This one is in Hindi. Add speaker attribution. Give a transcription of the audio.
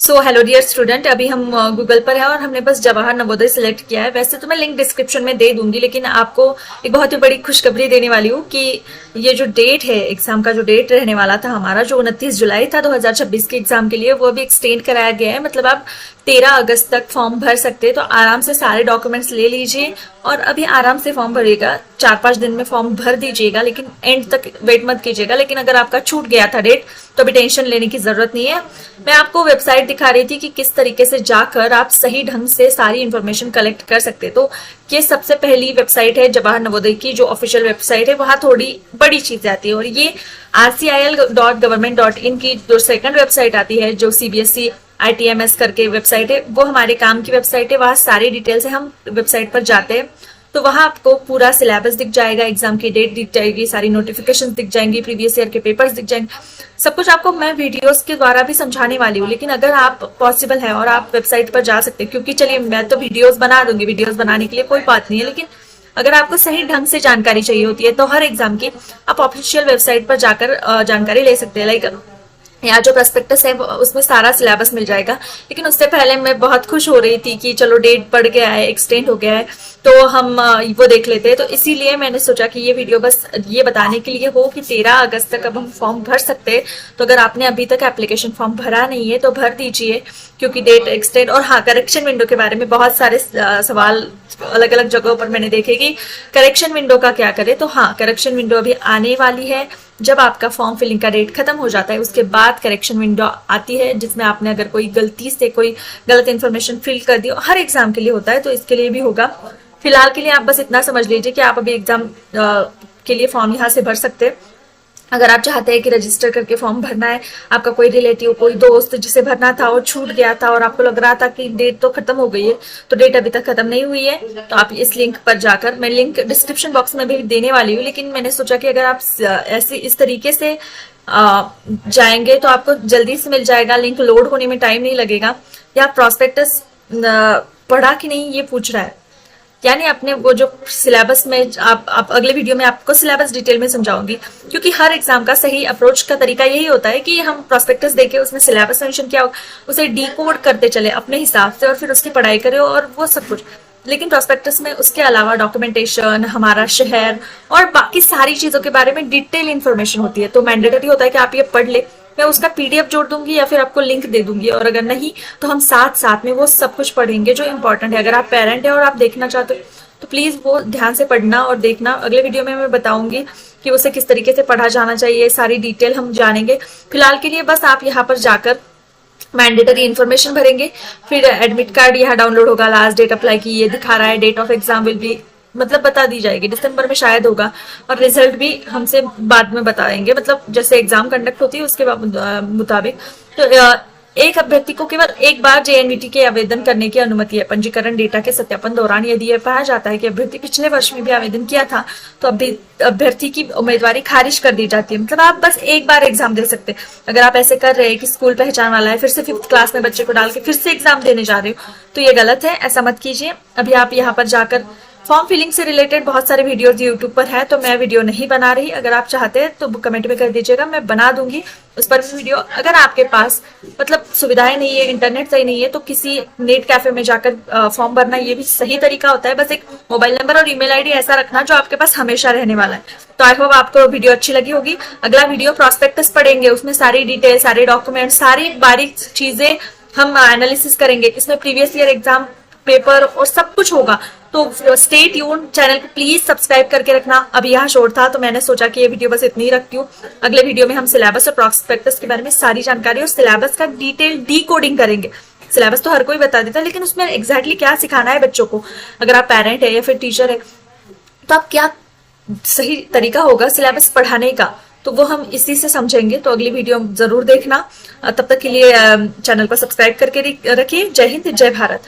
Speaker 1: सो हेलो डियर स्टूडेंट, अभी हम गूगल पर हैं और हमने बस जवाहर नवोदय सिलेक्ट किया है। वैसे तो मैं लिंक डिस्क्रिप्शन में दे दूंगी, लेकिन आपको एक बहुत ही बड़ी खुशखबरी देने वाली हूँ कि ये जो डेट है, एग्जाम का जो डेट रहने वाला था हमारा, जो 29 जुलाई था 2026 के एग्जाम के लिए, वो भी एक्सटेंड कराया गया है। मतलब आप 13 अगस्त तक फॉर्म भर सकते हैं। तो आराम से सारे डॉक्यूमेंट्स ले लीजिए और अभी आराम से फॉर्म भरिएगा। 4-5 दिन में फॉर्म भर दीजिएगा, लेकिन एंड तक वेट मत कीजिएगा। लेकिन अगर आपका छूट गया था डेट तो अभी टेंशन लेने की जरूरत नहीं है। मैं आपको वेबसाइट दिखा रही थी कि किस तरीके से जाकर आप सही ढंग से सारी इंफॉर्मेशन कलेक्ट कर सकते। तो ये सबसे पहली वेबसाइट है जवाहर नवोदय की, जो ऑफिशियल वेबसाइट है। वहां थोड़ी बड़ी चीजें आती है। और ये rcil.government.in की जो सेकंड वेबसाइट आती है, जो CBSE ITMS करके वेबसाइट है, वो हमारे काम की वेबसाइट है। वहां सारी डिटेल्स है। हम वेबसाइट पर जाते हैं तो वहां आपको पूरा सिलेबस दिख जाएगा, एग्जाम की डेट दिख जाएगी, सारी नोटिफिकेशंस दिख जाएंगी, प्रीवियस ईयर के पेपर्स दिख जाएंगे। सब कुछ आपको मैं वीडियोस के द्वारा भी समझाने वाली हूँ। लेकिन अगर आप पॉसिबल है और आप वेबसाइट पर जा सकते हैं, क्योंकि चलिए मैं तो वीडियोस बना दूंगी, वीडियोस बनाने के लिए कोई बात नहीं है। लेकिन अगर आपको सही ढंग से जानकारी चाहिए होती है तो हर एग्जाम की आप ऑफिशियल वेबसाइट पर जाकर जानकारी ले सकते हैं। लाइक यहाँ जो प्रॉस्पेक्टस है उसमें सारा सिलेबस मिल जाएगा। लेकिन उससे पहले मैं बहुत खुश हो रही थी कि चलो डेट बढ़ गया है, एक्सटेंड हो गया है, तो हम वो देख लेते हैं। तो इसीलिए मैंने सोचा कि ये वीडियो बस ये बताने के लिए हो कि 13 अगस्त तक अब हम फॉर्म भर सकते हैं। तो अगर आपने अभी तक एप्लीकेशन फॉर्म भरा नहीं है तो भर दीजिए, क्योंकि डेट एक्सटेंड। और हाँ, करेक्शन विंडो के बारे में बहुत सारे सवाल अलग अलग जगहों पर मैंने देखे कि करेक्शन विंडो का क्या करे। तो हाँ, करेक्शन विंडो अभी आने वाली है। जब आपका फॉर्म फिलिंग का डेट खत्म हो जाता है उसके बाद करेक्शन विंडो आती है, जिसमें आपने अगर कोई गलती से कोई गलत इन्फॉर्मेशन फिल कर दी, हर एग्जाम के लिए होता है तो इसके लिए भी होगा। फिलहाल के लिए आप बस इतना समझ लीजिए कि आप अभी एग्जाम के लिए फॉर्म यहाँ से भर सकते हैं। अगर आप चाहते हैं कि रजिस्टर करके फॉर्म भरना है, आपका कोई रिलेटिव, कोई दोस्त जिसे भरना था और छूट गया था और आपको लग रहा था कि डेट तो खत्म हो गई है, तो डेट अभी तक खत्म नहीं हुई है, तो आप इस लिंक पर जाकर, मैं लिंक डिस्क्रिप्शन बॉक्स में भी देने वाली हूँ। लेकिन मैंने सोचा कि अगर आप ऐसे इस तरीके से जाएंगे तो आपको जल्दी से मिल जाएगा, लिंक लोड होने में टाइम नहीं लगेगा। या प्रॉस्पेक्टस पढ़ा कि नहीं ये पूछ रहा है, यानी अपने वो जो सिलेबस में आप अगले वीडियो में आपको सिलेबस डिटेल में समझाऊंगी। क्योंकि हर एग्जाम का सही अप्रोच का तरीका यही होता है कि हम प्रोस्पेक्टस देके उसमें सिलेबस मेंशन किया हो, उसे डिकोड करते चले अपने हिसाब से और फिर उसकी पढ़ाई करें और वो सब कुछ। लेकिन प्रोस्पेक्टस में उसके अलावा डॉक्यूमेंटेशन, हमारा शहर और बाकी सारी चीजों के बारे में डिटेल इन्फॉर्मेशन होती है। तो मैंडेटरी होता है कि आप ये पढ़ ले। मैं उसका PDF जोड़ दूंगी या फिर आपको लिंक दे दूंगी, और अगर नहीं तो हम साथ साथ में वो सब कुछ पढ़ेंगे जो इम्पोर्टेंट है। अगर आप पेरेंट है और आप देखना चाहते हो तो प्लीज वो ध्यान से पढ़ना और देखना। अगले वीडियो में मैं बताऊंगी कि उसे किस तरीके से पढ़ा जाना चाहिए, सारी डिटेल हम जानेंगे। फिलहाल के लिए बस आप यहाँ पर जाकर मैंडेटरी इन्फॉर्मेशन भरेंगे, फिर एडमिट कार्ड यहाँ डाउनलोड होगा, लास्ट डेट अप्लाई की ये दिखा रहा है, date of exam will be, मतलब बता दी जाएगी, दिसंबर में शायद होगा, और रिजल्ट भी हमसे बाद में बताएंगे, मतलब जैसे एग्जाम कंडक्ट होती है उसके मुताबिक। तो एक अभ्यर्थी को केवल एक बार JNVT के आवेदन करने की अनुमति है। पंजीकरण डेटा के सत्यापन दौरान यदि यह पाया जाता है कि अभ्यर्थी पिछले वर्ष में भी आवेदन किया था तो अभ्यर्थी की उम्मीदवारी खारिज कर दी जाती है। मतलब आप बस एक बार एग्जाम दे सकते हैं। अगर आप ऐसे कर रहे हैं कि स्कूल पहचान वाला है, फिर से 5th क्लास में बच्चे को डाल के फिर से एग्जाम देने जा रहे हो, तो ये गलत है, ऐसा मत कीजिए। अभी आप यहाँ पर जाकर फॉर्म फिलिंग से रिलेटेड बहुत सारे वीडियोस यूट्यूब पर है, तो मैं वीडियो नहीं बना रही। अगर आप चाहते हैं तो कमेंट में कर दीजिएगा, मैं बना दूंगी उस पर वीडियो। अगर आपके पास मतलब सुविधाएं नहीं है, इंटरनेट सही नहीं है, तो किसी नेट कैफे में जाकर फॉर्म भरना ये भी सही तरीका होता है। बस एक मोबाइल नंबर और ईमेल ID ऐसा रखना जो आपके पास हमेशा रहने वाला है। तो आई होप आपको वीडियो अच्छी लगी होगी। अगला वीडियो प्रॉस्पेक्टस पढ़ेंगे, उसमें सारी डिटेल, सारे डॉक्यूमेंट, सारी बारीक चीजें हम एनालिसिस करेंगे। इसमें प्रीवियस ईयर एग्जाम पेपर और सब कुछ होगा। तो स्टे ट्यून, चैनल को प्लीज सब्सक्राइब करके रखना। अभी यहाँ शोर था तो मैंने सोचा कि ये वीडियो बस इतनी ही रखती हूँ। अगले वीडियो में हम सिलेबस और प्रॉस्पेक्टस के बारे में सारी जानकारी और सिलेबस का डिटेल डिकोडिंग करेंगे। सिलेबस तो हर कोई बता देता है, लेकिन उसमें एग्जैक्टली क्या सिखाना है बच्चों को, अगर आप पेरेंट है या फिर टीचर है, तो आप क्या सही तरीका होगा सिलेबस पढ़ाने का, तो वो हम इसी से समझेंगे। तो अगली वीडियो जरूर देखना। तब तक के लिए चैनल को सब्सक्राइब करके रखिए। जय हिंद, जय भारत।